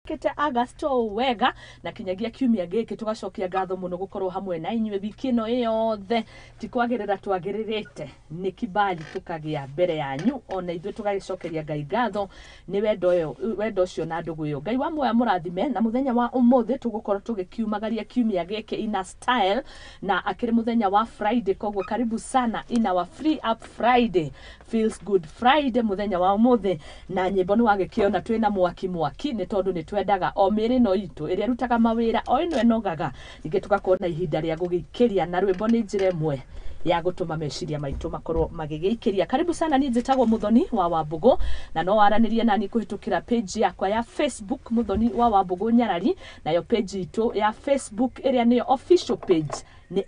kete Agasto wega na kinyagia kiumia giki tugacokia ngatho muno gukorwo hamwe na inywe wiki no yothe tikwagirira twagiririte ni kibali tukagia mbere yanyu ona ithuĩ tugagicokeria Ngai ngatho ni wendo ucio na ndugu yo Ngai wa moya murathime na muthenya wa umuthi tugukorwo tugikiumagaria kiumia giki ina style na akiri muthenya wa Friday kogwo karibu sana in our free up Friday feels good Friday muthenya wa umuthi na nyimbo ni wagikiona twina mwaki ni tondu ni twendaga o miri no itu iria rutaga mawira o ino enogaga ninge tugakorwo ihinda ria gugikiria na rwimbo ni njira imwe ya gutuma meciria maitu makorwo magigikiria. Karibu sana, ni njitagwo Muthoni wa Wambugu na no waranirie nani kuhitukira page yakwa ya Facebook Muthoni wa Wambugu Nyarari, nayo page itu ya Facebook iria ni official page ni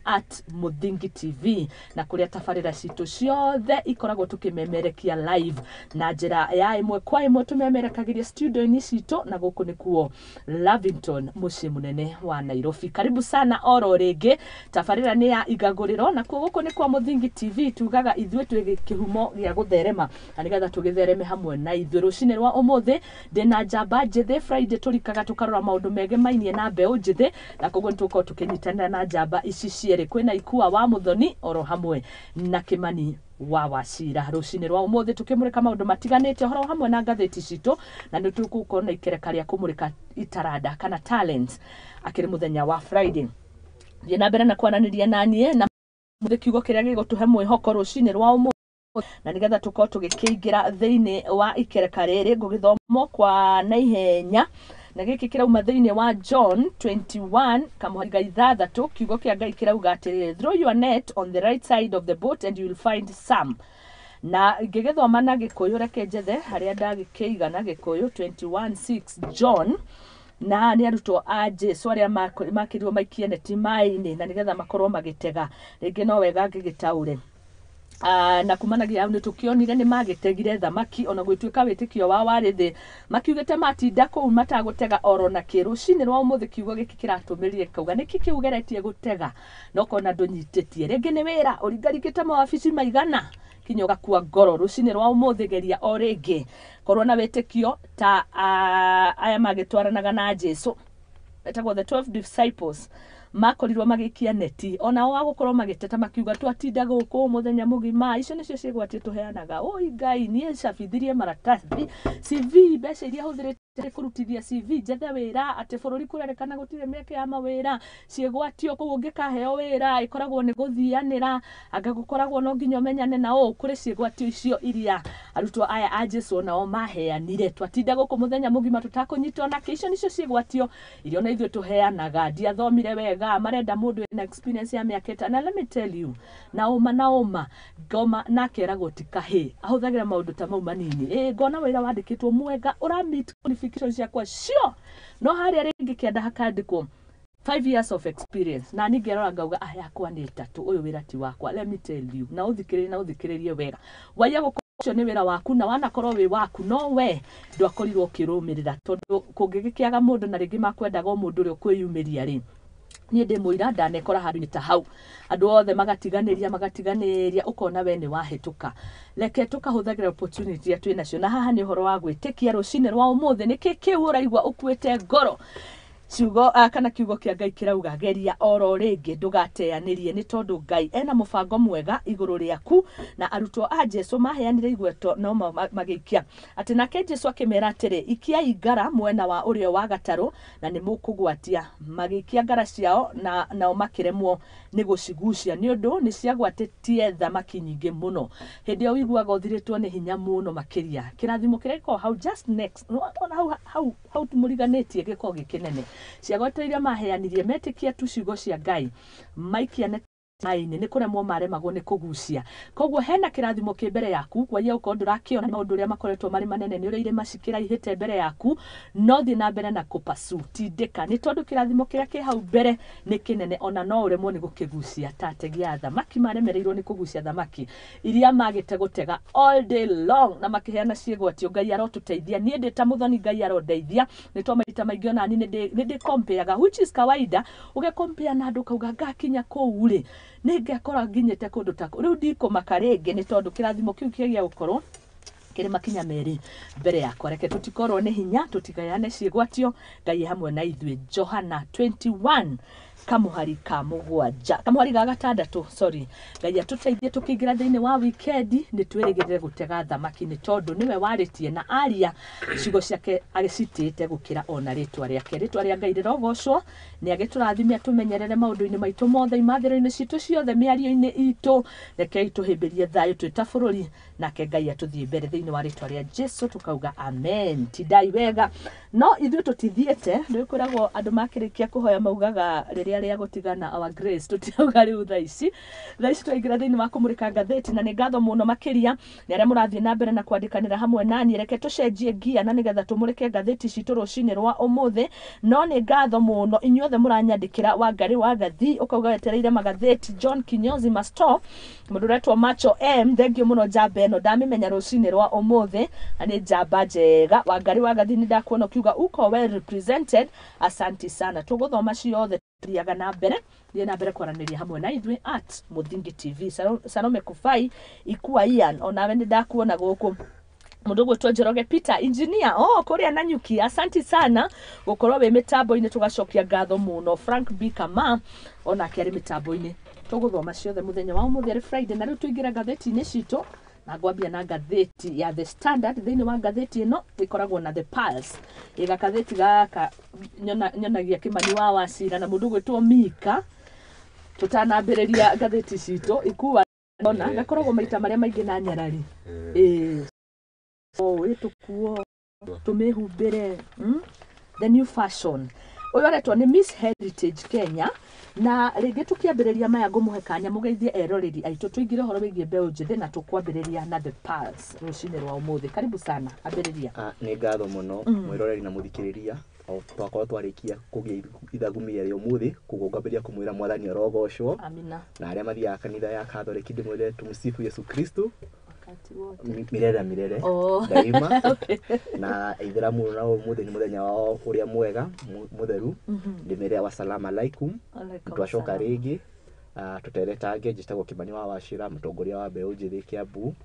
@Muthingi TV na kuria tafarira citu ciothe ikoragwo tukimemerekia live na njira ya imwe kwa imwe tumemerekagiria studio ini citu na guku ni kuo Lavington mucii munene wa Nairobi. Karibu sana oro ringi, tafarira ni ya Igaguriro na kuo guku ni kwa Muthingi TV tugaga ithuĩ twĩ kihumo gĩa gutherema na nigetha tugithereme hamwe na ithuĩ. Rucini rwa umuthi ndina njamba njithi Friday turikaga tukarora maundu mege mainie na mbeu njithi na koguo nituko tukinyitana na njamba ici ciere kwina Ikua wa Muthoni oro hamwe na Kimani wa Wacira. Rucini rwa umuthi tukimurika maundu matiganite horo hamwe na ngatheti citu na nitukuko na ikereka ria kumurika itarada kana talent akiri muthenya wa Friday. Ndina mbere na kwananiria nanie na muthi kiugo kiria gigutuhe mwihoko rucini rwa umuthi na nigetha tukorwo tugikiingira thiini wa ikereka riri ngugithomo kwa naihenya na giki kirauma thiini wa John 21 kamuhariga ithathatu kiugo kia Ngai kirauga atiriri, throw your net on the right side of the boat and you will find some. Na ngigithoma na Gikuyu reke njethe haria ndagikiiga na Gikuyu 21:6 John na ni arutwo a Jesu aria makirirwo maikie neti mai-ini na nigetha makorwo magitega. Ringi no wega ngigitaure na kumanagia au nitukionire ni magitegire thamaki ona gwituika witikio wa warithi makiugite matinda kuu matagutega oro na kirucini rwa umuthi kiugo giki kiratumirie kauga niki kiugeretie gutega no kona ndunyititie ringi ni wira uringarikite mawabici maigana kinyoga kwa ngoro. Rucini rwa umuthi geria o ringi korwo na witikio ta aya magitwaranaga na Jesu etagwo the 12 disciples makorirwo magikia neti ona wa gukorwo magiteta makiuga twatinda guku muthenya mugima icio nicio ciegwati tuheanaga oi Ngai nie cabithirie maratathi CV mbeca iria huthirite kurutithia CV njethe wira ati bururi kurerekana gutire meke ya mawira ciegwatio koguo ngikaheo wira ikoragwo ni guthianira anga gukoragwo no nginya menyane nao kuri ciegwatio icio iria arutwo aya a Jesu nao maheanire twatinda guku muthenya mugima tutakunyitwo na icio nicio ciegwatio irio na ithuĩ tuheanaga. Ndiathomire wega marenda mundu ena experience ya miaka 8 na let me tell you naoma ngoma na keragwo tikahe ahuthagira maundu ta mau manini ngona wira wandikitwo mwega ura meet qualifications ciakwa sure no haria ringi kienda hakandikwo 5 years of experience na ningerora ngauga yakwa ni 3 uyu wira ti wakwa. Let me tell you na uthikiririe wega waya gukorwo ni wira waku na wanakorwo wi waku no we ndwakorirwo ukirumirira tondu kungigikiaga mundu na ringi makwendaga mundu uri kwiyumiria ri nie ndi muira ndanekora handu ta hau andu othe magatiganiria ukona we ni wahituka. Leke tukahuthagira opportunity ya twina cio na haha ni horo wa gwitikia rucini rwa umuthi niki kiu uraigwa ukwete ngoro ciugo kana kiugo kia Ngai kirauga geria oro ringi ndugateanirie ni tondu Ngai ena mubango mwega iguru riaku na arutwo a Jesu maheanire igweto no magikia ati nake Jesu akimera atiri ikiai ngara mwena wa urio wa gataru na ni mukugwatia magikia ngara ciao na nao makiremwo ni gucigucia ni undu ni ciagwatetie thamaki nyingi muno. Hindi yo wiguaga uthiritwo ni hinya muno makiria kirathimo kireko how just next how tumuriganitie giko gikinene ciagwateiria maheanirie metikia tu ciugo cia Ngai maikia maini ni kuremwo maremagwo ni kugucia koguo hena kirathimo ki mbere yaku kwa hiyo uko ndurakiona maundu ria makoretwo mari manene ni uri macikira ihite mbere yaku no thi na mbere na kupasu tindika ni tondu kirathimo kiria ki hau mbere ni kinene ona no uremwo ni gukigucia tategia thamaki maremereirwo ni kugucia thamaki iria magite gutega all day long na makiheana ciegwatio Ngai arotuteithia nie ndi ta Muthoni Ngai arondeithia ni to maita maingĩ ona ni ndi compareaga which is kawaida uge compare na andu kauga ngakinya kuu ri ningekora nginyete kundu ta riu ndiko makaringe ni tondu kirathimo kiu kigia gukorwo kere makinya meri mbere yakwa reke tutikorwo ni hinya tutigayane ciĩgwatio Ngai hamwe na ithuĩ Johana 21 kamuhari ka mugwanja kamuhari ga gatandatu Ngai atuteithie tukiingira thiini wa weekend ni twirigirire gutega thamaki ni tondu niwe waritie na aria cigo ciake agicitite gukira ona ritwa ria Ngai rirogocwo ni agiturathimia tumenyerere maundu-ini maitu mothe imathiro-ini citu ciothe miario-ini itu reke ituhimbirie thayo twita bururi nake Ngai atuthie mbere thiini wa ritwa ria Jesu tukauga amen tidai wega no ithuĩ tutithiete ndikwiragwo andu makirikia kuhoya maugaga riria ria gutigana our grace tutiauga riu thaici twaingira thiini wa kumurika ngatheti na ni ngatho muno makiria ni aria murathie na mbere na kwandikanira hamwe nani reke tucenjie gia na nigetha tumurike ngatheti citu rucini rwa umuthi no ni ngatho muno inyuothe muranyandikira Wangari wa Gathi ukauga wetereire magatheti John Kinyozi Masto mundu retwo Macho M thengio muno njamba eno ndamimenya rucini rwa umuthi ani njamba njega Wangari wa Gathi ni ndakuona kiuga uko well represented asanti sana tuguthoma ciothe thiaga na mbere kwaraniria hamwe na ithuĩ at Muthingi TV Salome Kufai Ikua Ian onawe ni ndakuona guku mundu gwitwo Njoroge Peter engineer kuria na nyuki asanti sana gukorwo we mitambo-ini tugacokia ngatho muno Frank B Kama ona keri mitambo-ini tuguthoma ciothe muthenya wa umuthi ari Friday na riu tuingira ngatheti-ini citu na ngwambia na ngatheti ya The Standard thiini wa ngatheti ino ikoragwo na The Pulse gatheti gaka nyonagia Kimani wa Wacira na mundu gwitwo Mika tutanambĩrĩria ngatheti citu Ikua ona gakoragwo maita maria maingi na Nyarari tukuo tumehumbire the new fashion uyu aretwo ni Miss Heritage Kenya na ringi tukiambĩrĩria maya ngumuhe kanya mugeithie eroreri aitu tuingire horo wigie mbeu njithi na tukwambĩrĩria na The Pulse rucini rwa umuthi karibu sana ambĩrĩria ni ngatho muno mwiroreri na muthikiriria twakorwo twarikia kugia ithagumia ria umuthi kugungambiria kumwira mwathani arogocwo amina na aria mathiaga kanitha ya Catholic ndimwire tumsifu Yesu Kristo mirere daima na ithiramu na umuthi ni muthenya wao uria mwega mutheru ndimire wa salama alaikum twacoka ringi tuteretange njitagwo Kimani wa Wacira mutongoria wa mbeu njithi Kiambu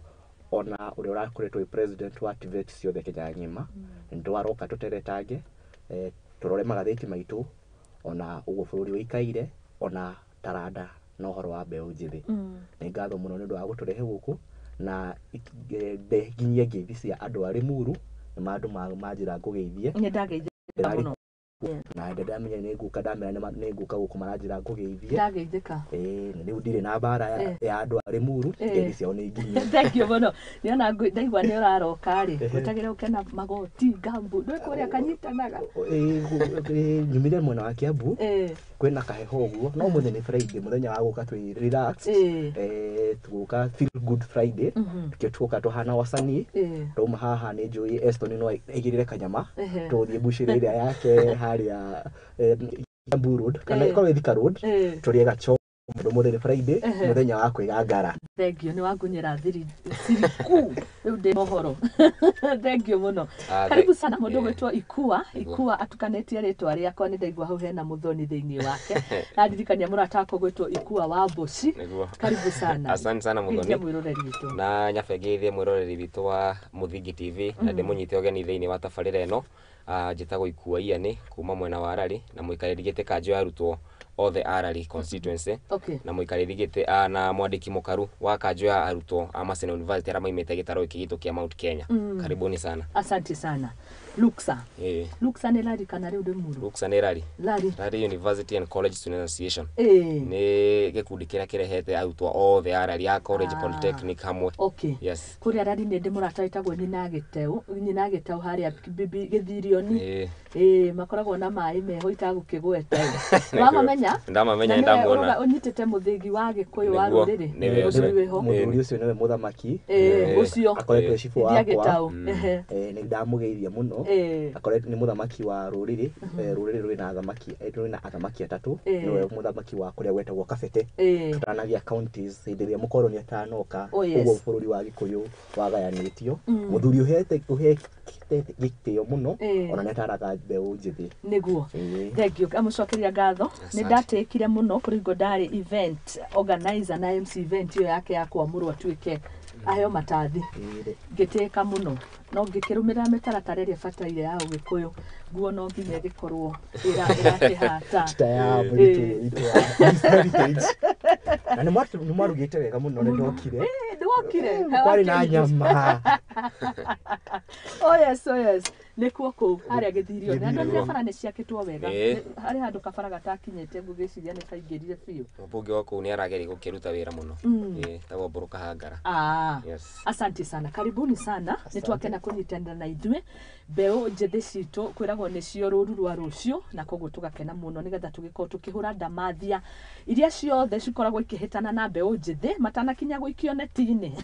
ona uria urakoretwo president wa TVET ciothe Kenya ng'ima ndwaroka tuteretange turore magatheti maitu ona uguo bururi uikaire ona taranda na uhoro wa mbeu njithi ni ngatho muno ni ndu wa guturehe guku na nginyie ngeithi cia andu ari muru na mandu manjira ngugeithie ni ndageithia muno na ndamenya ni nguka ndamenya ni nguka guku maranjira ngugeithie ndageithika na riu ndire na mbara ya andu ari muru ngeithi ciao ni nginyie thank you muno niona ndaigua ni uraroka ri gutagira ukena magoti gambu ndwe kuria kanyitanaga nyumire mwena wa Kiambu kwena kaheho uguo no muthenya ni Friday muthenya wa guka twi relax tuguka feel good Friday tukituka tuhana wasani tuma haha ni Joy Eston no igirire kanyama tuthie bushire ria yake haria Kiambu Road kana iko Thika Road turie gacho muthenya Friday muthenya wa kwigangara thank you ni wangunyira siriku riu ndi mohoro thank you muno karibu sana mundu gwitwo Ikua atukanetie ritwa riakwa ni ndaigua hau hena Muthoni thiini wake na ndirikania muratako gwitwo Ikua wa Mboci karibu sana asante sana Muthoni mwiroreri witu na nyabegeithie mwiroreri witu wa Muthingi TV na ndimunyite ogeni thiini wa tabarira eno njitagwo Ikua Ian kuma mwena wa Arari na muikariri gite kanjo arutwo othe Arari constituency na muikariri gite na mwandiki mukaru wa kanjo ya arutwo a Maseno University ara maimete gitaro ikigito kia Mount Kenya karibuni sana asante sana Luxa ni Lari kana riu ndi muru Luxa ni Lari University and College Student Association ni gikundi kiria kirehete arutwo othe Arari ya College Polytechnic hamwe yes kuria Lari ni ndi murataitagwo nyina giteu haria bibi githirioni makoragwo na mai meho itagukigwete wamamenya ndamona unyitete muthingi wa Gikuyu wa ruriri muthuri ucio niwe muthamaki ucio akoretwo cifu wakwa ni ndamugeithia muno akoretwo ni muthamaki wa ruriri rwina athamaki atatu niwe muthamaki wa kuria gwetagwo Kabete tutanagia counties hindiria mukoroni atanoka uguo bururi wa Gikuyu wagayanitio muthuri uhete gitio muno ona netaraga mbeu njithi niguo thank you amucokeria ngatho ni ndatikire muno kuringo ndari event organizer na MC event iyo yake ya kwamurwa tuike aheo matathi ngiteka muno no ngikirumira mitaratara iria bataire ya Ugikuyu guo no nginya gikorwo irakihata ya muritu heritage na ni mwarugite wega muno ni ndokire kwari na nyama oh yes nikuo ku haria githirio na ndo bara ni ciakitwo wega hari handu kabara gatakinyete ngugiciria ni kaingirire biu mbunge wako ni arageri gukiruta wira muno tawo buruka hangara yes asante sana karibuni sana nitwakena kunyitanira na ithwe mbeu njethi citu kwiragwo ni cio ruru rwa rucio na koguo tugakena muno nigetha tugikorwo tukihura ndamathia iria ciothe cikoragwo ikihitana na mbeu njethi matanakinya guikio netini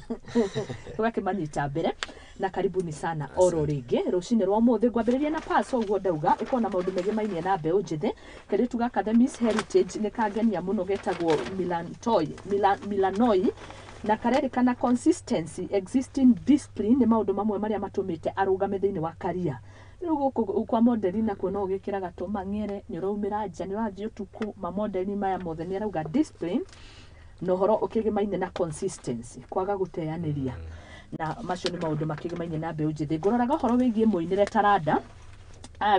tugakimanyita mbere na karibuni sana oro ringi rucini rwa muthi ngwambiriria na paso uguo ndauga ikona maundu mege mainie na mbeu njethi kiritu gaka the Miss Heritage ni kagenia muno getagwo Milanoi na karerikana consistency existing discipline ni maundu mamwe maria matumite arugame thiini wa career riu kwa modeli na kuona ugikira gatuma ngere ni raumira nja ni wathi utuku ma modeli maya mothe ni arauga discipline no horo ukigimaine na consistency kwaga guteaniria na macio ni maundu makigimaine na mbeu njithi nguroraga horo wigie muinire taranda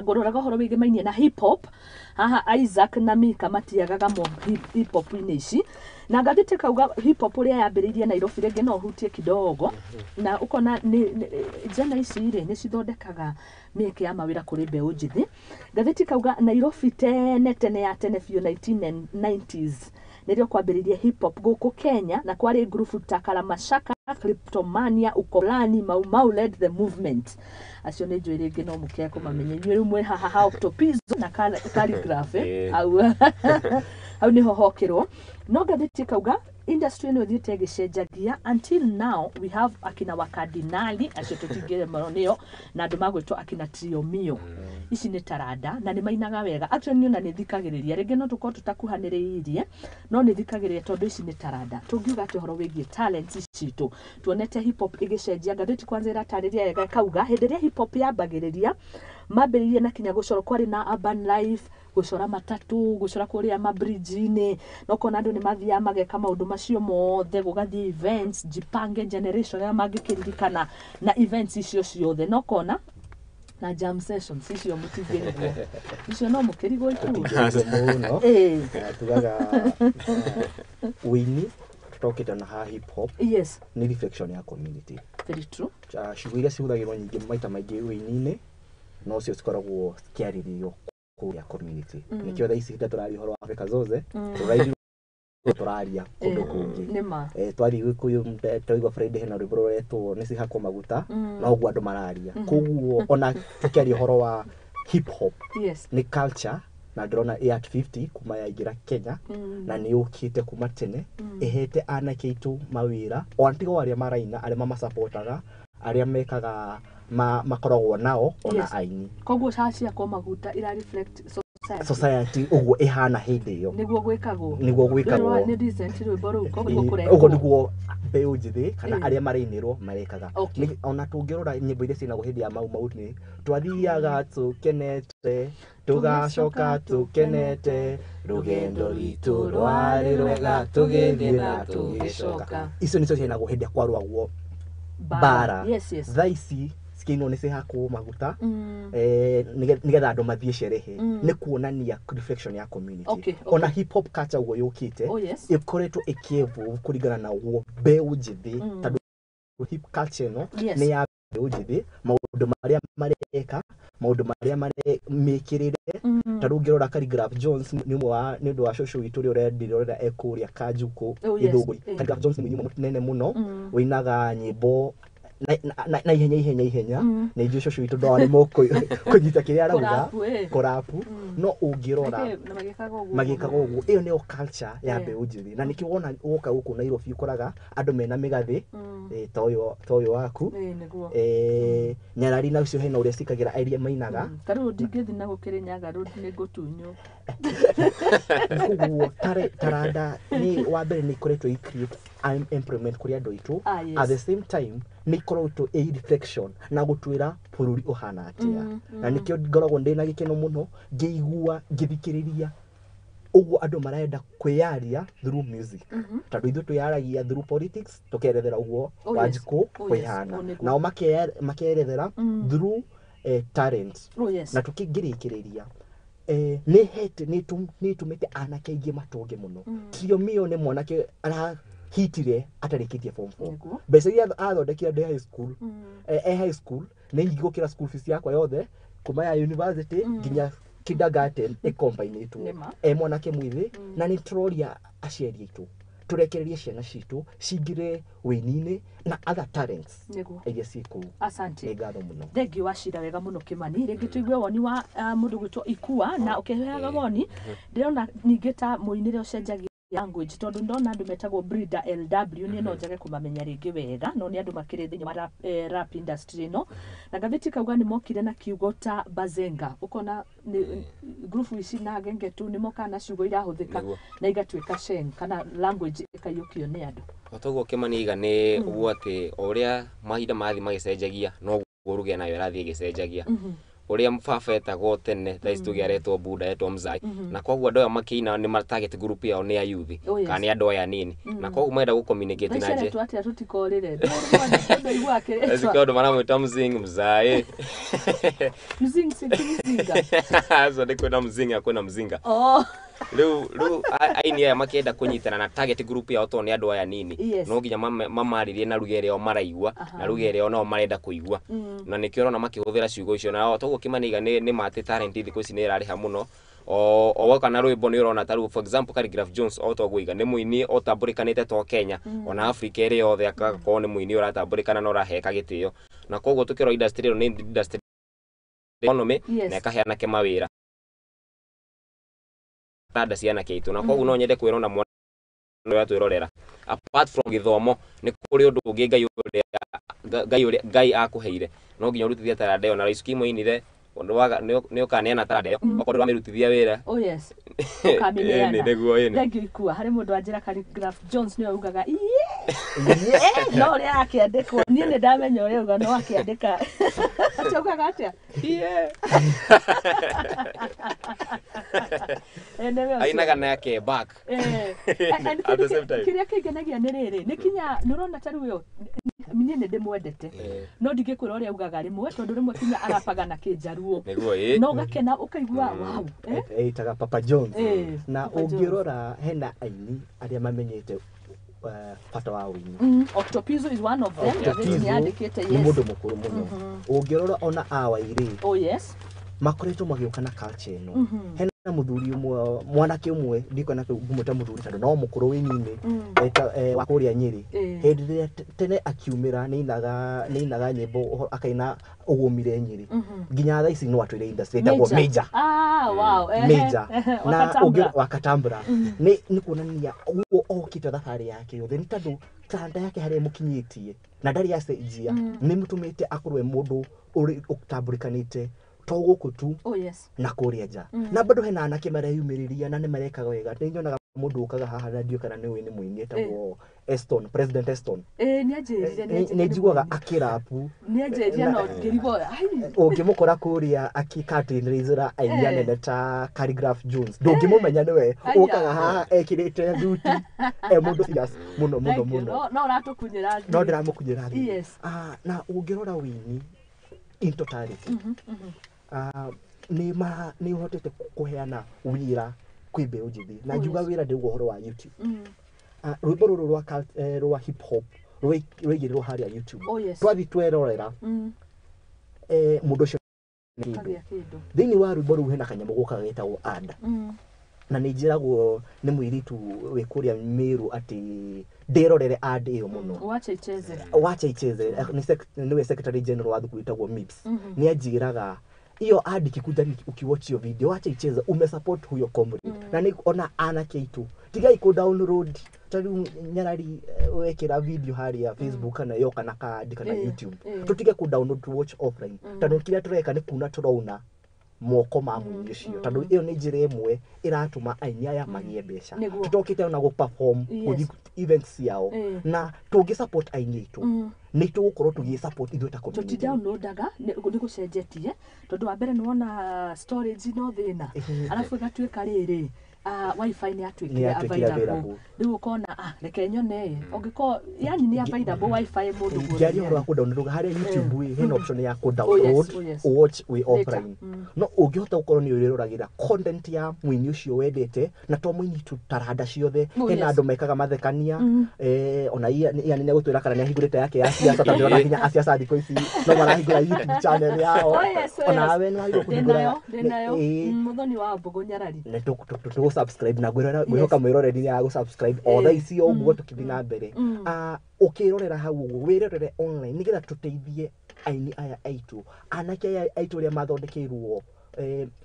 nguroraga horo wigie mainie na hip hop haha Isaac na Mika matiagaga mo hip hop inici na ngathite kauga hip hop uria yambiririe Nairobi rege no hutie kidogo na ukona jana ici ire ni cithondekaga mieke ya mawira kuri mbeu njithi ngathite kauga Nairobi tene ya tene biu 1990s nirio kwambiririe hip hop guku Kenya na kwari group takala mashaka Cryptomania ukolani mau led the movement acio ni njwiri ingi no mukia kumamenye nywe mwe haha octopizo na calligraph au ni hohokirwo no gathiti kauga industry no thiete gicenjagia until now we have akina wakardinali acio tutingire maronio na andu magwitwo akina triomio ici ni taranda na ni mainaga wega actually ni na ni thikagiriria rege no tuko tutakuhaniriirie no ni thikagiriria tondu ici ni taranda tungiuga ati horo wigie talents citu tuonete hip hop igicenjia gathiti kwanza iratariria wega kauga henderia hip hop yambagiriria mambiririe na kinya gucoro kwari na urban life gucora matatu gucora kuria mabridge-ini no kona andu ni mathia mageka maundu macio mothe gugathie events jipange generation ya magikiririkana na events icio ciothe no kona na jam sessions icio mutigirwo icio no mukirigwo itu muno tugaga wini tutokita na ha hip hop yes ni reflection ya community very true shughuli cihũthagĩrwo nyingĩ maita maingĩ wini-inĩ no cio cikoragwo cikiarĩrĩrio ya community nikio thaa ici tũrari horo Africa zoze tũraidi tũraria kũndũ kũngĩ twathi Gĩkũyũ twaigua Friday hena rwĩmbo rũretwo nĩ cihakwo maguta no ũguo andũ mararia koguo ona tũkĩaria ũhoro wa hip hop ni culture na ndĩrona art 50 kuma yaingĩra Kenya na nĩ ũkĩte kuma tene ehete anake aitũ mawĩra o antigo arĩa maraina arĩa mamasupportaga arĩa mekaga makoragwo nao ona aini koguo cacia kwa maguta ira reflect society uguo ihana hindi iyo niguo gwikagwo ni decent rwimbo ruo koguo kurekwo uguo niguo mbeu njithi kana aria mareinirwo marekaga ona tungirora nyimbo iria cina hindi ya mau ni twathiaga tukenete tugacoka tukenete rugendo ritu rwari rwega tugithie na tugicoka icio nicio cina hindi kwarwagwo bara thaici skino ni cihakwo maguta nigetha andu mathie sherehe ni kuonania reflection ya community ona hip hop culture ugo yukite ikoretwo ikievu kuringana na ugo mbeu njithi tondu hip culture no ni ya mbeu njithi maundu maria mareka maundu maria mekirire tondu ngirora Calligraph Jones ni ndu wa shosho witu ri urenda ekuria kajuko ithuguri Calligraph Jones ni nyimbo nene muno winaga nyimbo na ihenya na ijo shosho itu ndo arimo kunyita kiria arauga korapu no ungirora magikaga uguo iyo ni culture ya mbeu njithi na nikiwona uka guku Nairobi ukoraga andu mena migathi toyo waku Nyarari na ucio hena uria cikagira iria mainaga taru ndingithi na gukirinyaga road ni gutunyo uguo taranda ni wambere ni koretwo create employment kuri andu itu at the same time ni koretwo reflection na gutwira bururi uhana atia na nikio ngoragwo ndina gikeno muno ngiigua ngithikiriria uguo andu marenda kwiyaria through music tondu ithu twiyaragia through politics tukerethera uguo Wanjiku kwihana nao makerethera through talent na tukingirikiriria ni hete ni tumite anake ingi matonge muno tio mio ni mwanake ara hitire atarikitie form 4 besa ya athondekira de high school high school ni ngigukira school fees yakwa yothe kuma ya university nginya kindergarten combine itu mwanake mwithi na ni troria aciari itu turekererie ciana citu cingire wini-ini na other talents iria ciku asante ngatho muno thengi wacira wega muno Kimani ringi tuigue woni wa mundu gwitwo Ikua na ukiheaga woni ndirona ningi ta muinire ucenjagia language tondu ndona andu metagwo Breeder LW ni no njage kumamenya ringi wega no ni andu makire thiini wa rap industry no na gatheti kauga ni mokire na kiugo ta bazenga ukona group ici na genge tu ni moka na ciugo irahuthika na igatwika shen kana language ikayukio ni andu Watogo Kimani iga ni uguo ati uria mahinda mathi magicenjagia no guruge nayo irathie gicenjagia uria mfafa etagwo tene thaisi tugiaretwo buda etwo mzai na koguo andu aya makina ni target group yao ni ya youth kana ni andu aya nini na koguo maenda gu communicate na je twati atutikorire ndio igwa akire ezikodo maramwita mzing mzai mzing singa so ndiko mzinga kwena mzinga Lu aini ya makienda kunyitana na target group ya to ni andu aya nini no nginya mamaririe na rugere yo maraigwa na rugere yo no marenda kuigwa na nikio rona makihuthira ciugo icio na Watogo Kimani iga ni mate talent thiku ici ni irariha muno o waka na rwimbo ni urona taru for example Khaligraph Jones Watogo iga ni muini otambulikanite to Kenya ona Africa iri yothe akako ni muini uratambulikana na uraheka gitio na koguo tukiro industry ni industry economy na ikaheana ke mawira tada ciana keitu na koguo no nyende kwirona mwana ya twirorera apart from githomo ni kuri undu ungi ngai akuheire no nginya urutithia tarade ona riskimo inire undu waga ni ukaneana tarade okorwo amirutithia wira yes ukamineana ni neguo thank you Ikua hari mundu anjira Khaligraph Jones ni ugaga no ri akiandikwo ni ndamenya uri uga no akiandika atokaga atia ainaga na yake back at the same time kiria kingenagia ni riri ni kinya nurona taru yo mini ne ndimwendete no ndigikura uria ugaga rimwe tondu rimwe kinya arapagana kinjaruo no gakena ukaigua wow itaga Papa Jones na ungirora hena aini aria mamenyete pata wa wini Octopizzo is one of them ni andikite yes mundu mukuru muno ungirora ona awairi makoretwo magiuka na culture ino hena muthuri umwe mwanake umwe ndiko na gumuta muthuri tondu no mukuru winini wa kuria Nyeri hindi tene akiumira ni inaga nyimbo akaina ugumire Nyeri nginya tha ici no atwire industry ndagwo major wow major na wakatambura ni kuonania uo okite thabari yake yothe ni tondu tanda yake hari mukinyitie na ndari ya stage ni mutumite akorwe mundu uri utambulikanite toguku tu na kuria nja na bado hena anake mareyumiriria na ni marekaga wega ninyonaga mundu ukaga haha radio kana ni wini muini etagwo President Eston ni ajirire ni njiguaga akirapu ni ajirire no ngiribo ungimukora kuria akikatinrizira ainia nene ta Khaligraph Jones ndungimumenya niwe ukaga haha ekirite duty mundu serious muno no ratukunyira no ndiramukunyira na ungirora wini in totality ni uhotete kuheana wira kwimbe ujithi na njuga wira ndi uhoro wa YouTube rwimbo ruru rwa hip hop rwigirwo haria YouTube twathi twerorera mundu cio thini wa rwimbo ru hena kanyamu guka getagwo ada na ni njiragwo ni mwiritu wikuria Miru ati ndirorere ad iyo muno wacha icheze niwe secretary general wa thukuru itagwo MIPS ni ajiraga iyo ad kikuja ukiwatch your video wacha icheze umesupport huyo comedy na ni ona anake itu tiga iko download tari Nyarari wekera video hari ya Facebook kana yo kana ka kana YouTube tutige ku download to watch offline tano kiria tureka ni kuna turauna moko ma munyi cio tondu iyo ni njira imwe iratuma aini aya magie mbeca tutokite ona go perform events yao na tugi support aini itu ni tugukorwo tugi support ithu ta community tuti downloadaga ni gucenjetie tondu wa mbere ni wona storage no thina alafu gatwika riri wifi ni atwikire available riu ukona reke nyone ungiko yani ni available wifi mundu guo ngari horo ku download hari YouTube hena option ya ku download watch we offline no ungihota gukorwo ni uriragira content ya mwini ucio wendete na to mwini tutaranda ciothe hena andu mekaga mathekania ona yani ne gutwira kana ni ahingurite yake ya siasa ta ndona hinya asiasa thiko ici no marahingura YouTube channel yao ona we ni wagiro kuhingura Muthoni wa Wambugu Nyarari ne to subscribe na gwihoka mwiroreri ya go subscribe othe ici oguo tukithina mbere ukirorera hau wirorere online nigetha tuteithie aini aya aitu anake aya aitu ria mathondekeirwo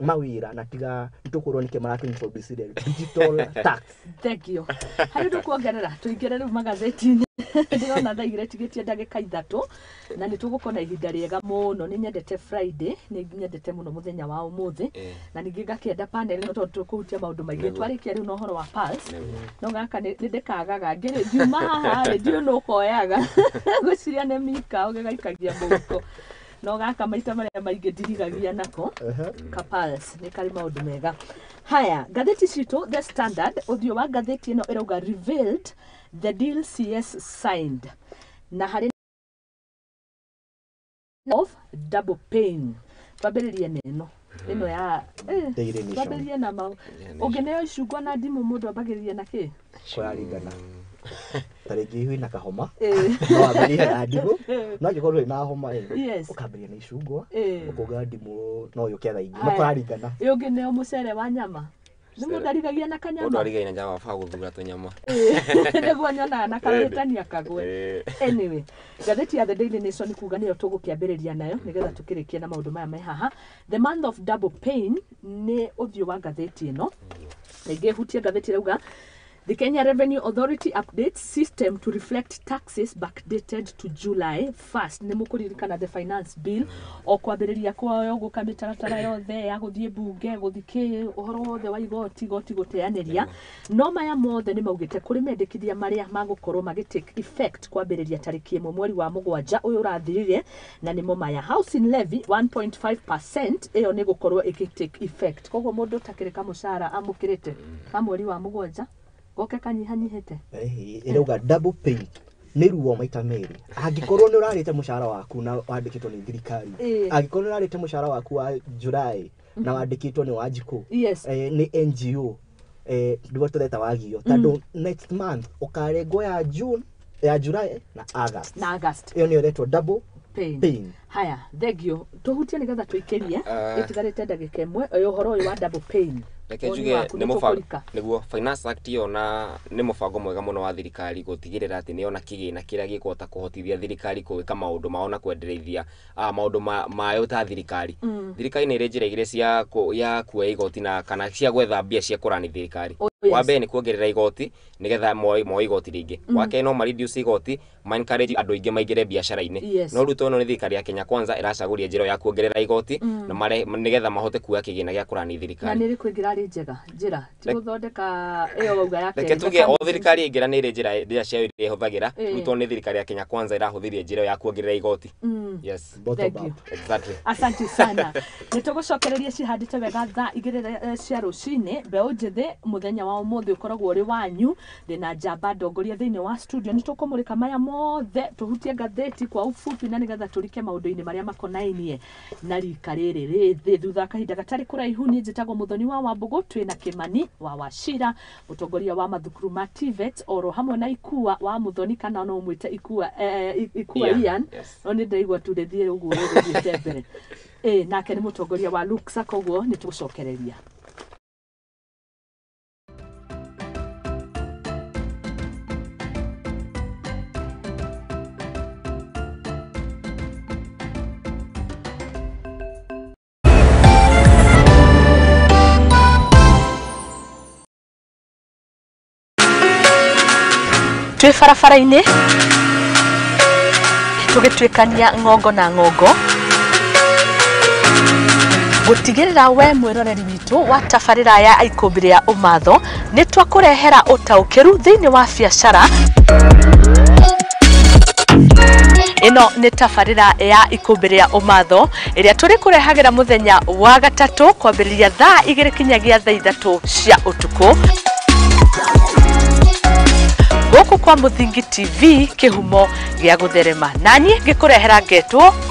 mawira na tiga ntukurwo nike marakinfo BCD digital tax. Thank you. Hari tukuongerera tuingere magatheti-ini ndĩrona thaa igĩrĩ tigĩtie ndagĩka ithatũ na nĩ tũgũkorwo na ihinda rĩega mũno. Nĩ nyendete Friday, nĩ nyendete mũno mũthenya wa ũmũthĩ na ningĩ ngakĩenda panel no tondũ tũkũhutia maũndũ maingĩ. Twarĩkia rĩu na ũhoro wa pulse no gaka nĩ ndĩkagaga ngĩrĩ ngiuma haha rĩ ndiũ nũ ũkoyaga gwĩciria nĩ mika ũgĩgaikagia mũhuko no gaka maita marĩa maingĩ ndirigagia nako ka pulse nĩ karĩ maũndũ mega. Haya, gatheti citũ The Standard ũthiũ wa gatheti ĩno ĩrauga revealed the deal CS signed na harĩ of double pain. Twambĩrĩrie neno ĩno ya twambĩrĩrie na ũngĩneo icungwa na ndimũ mũndũ ambagĩrĩria na kĩ kũraringana tarĩngĩ hui na kahoma no ambĩrĩrie na ndimũ no angĩkorwo na homa ũkambĩrĩria na icungwa ũkauga ndimũ no yũke thaa ingĩ no kũraringana ũngĩneo mũcere wa nyama nĩ mũndũ arigagia na kanyama mũndũ arigagia na nyama fa gũthura tũnyama nĩguo nyonaga na kawĩtania kagwe. Anyway, gatheti ya The Daily Nation kuga nĩyo tũgũkĩambĩrĩria nayo nĩgetha tũkĩrĩkie na maũndũ maya me haha. The month of double pain nĩ ũthiũ wa gatheti ĩno rĩngĩ hutie gatheti rauga the Kenya Revenue Authority updates system to reflect taxes backdated to July 1st. Nĩ mũkũririkana the finance bill o kwambĩrĩria kwayo gũkamĩtaratara yothe ya gũthiĩ bunge gũthikĩ ũhoro wothe wa igoti gũteanĩria no maya mothe nĩ maugĩte kũrĩ mendekithia marĩa magũkorwo magĩtake effect kwambĩrĩria tarĩki 1 mweri wa mũgwanja ũyũ ũrathirire na nĩmo maya. Housing levy 1.5% ĩyo nĩ gũkorwo ĩgĩtake effect. Koguo mũndũ takĩrĩ kamũcara amũkĩrĩte ka mweri wa mũgwanja goke kanyihanyihite irauga double pay nĩ ruo maita merĩ. Angĩkorwo nĩ ũrarĩte mũcara waku na wandĩkĩtwo nĩ thirikari, angĩkorwo nĩ ũrarĩte mũcara waku wa July na wandĩkĩtwo nĩ Wanjikũ nĩ NGO ndivyo tũreta wagio tondũ next month ũkarengwo ya June ya July na August iyo nĩ ũretwo double pain. Haya, thegio tuhutie nĩgetha tũikĩrie ĩtigarĩte ndagĩka ĩmwe ũhoro ũyũ wa double pain. Reke njuge nĩ mũbango nĩguo Finance Act yo na nĩ mũbango mwega mũno wa thirikari gũtigĩrĩra atĩ nĩ ona kĩgĩna kĩrĩa gĩkũhota kũhotithia thirikari gwĩka maũndũ mao na kwendereithia maũndũ mayo ta thirikari. Thirikari nĩ ĩrĩ njĩra igĩrĩ ya kuoya igoti na kana cia gwetha mbia cia kũrani thirikari. Wa mbere nĩ kuongerera igoti nĩgetha moe igoti rĩngĩ. Wa kerĩ no reduce igoti ma encourage andũ aingĩ maingĩre biacara-inĩ. No ruto no nĩ thirikari ya Kenya Kwanza ĩracagũria njĩra ya kuongerera igoti na nĩgetha mahote kuoya kĩgĩna gĩa kũrani thirikari. Na nĩ kwĩngira njĩra ti gũthondeka ĩyo wauga yake. Reke tuge o thirikari ĩngĩra nĩ njĩra ciao iria ĩhũthagĩra ruto nĩ thirikari ya Kenya Kwanza ĩrahũthĩria njĩra ya kuongerera igoti. Yes, exactly. Asante sana. Nĩ tũgũcokereria cihandĩte wega thaa igĩrĩ cia rũcinĩ mbeũ njĩthĩ mũthenya wa ũmũthĩ ũkoragwo ũrĩ wanyu ndĩna njamba ndongoria thĩinĩ wa studio nĩ tũkũmũrĩka maya mothe tũhutie ngathĩti kwa ufupi na nĩgetha tũrike maũndũ-inĩ marĩa makonainie na rika rĩrĩ rĩthĩ thutha kahinda gatarĩ kũraihu niĩ njĩtagwo Muthoni wa Wambugu twĩna Kĩmani wa Wachira mũtongoria wa mathukuru ma TVET oro hamwe na Ikua wa Muthoni kana no mwĩte Ikua Ian no nĩ ndaigua tu rĩthiĩ ũguo rĩthiĩte mbere nake nĩ mũtongoria wa Luxa koguo nĩ tũgũcokereria. Twĩ barabara-inĩ tũgĩtuĩkania ng'ongo na ng'ongo gũtigĩrĩra we mwĩroreri witũ wa tabarĩra ya ikũmbĩ rĩa ũmatho nĩ twakũrehera ũtaũkĩru thĩinĩ wa biacara Ino nĩ tabarĩra ya ikũmbĩ rĩa ũmatho ĩrĩa tũrĩ kũrehagira mũthenya wa gatatũ kwambĩrĩria thaa 2 kinyagia thaa 3 cia ũtukũ gũkũ kwa Muthingi TV kĩhumo gĩa gũtherema nani ngĩkũrehera ngetwo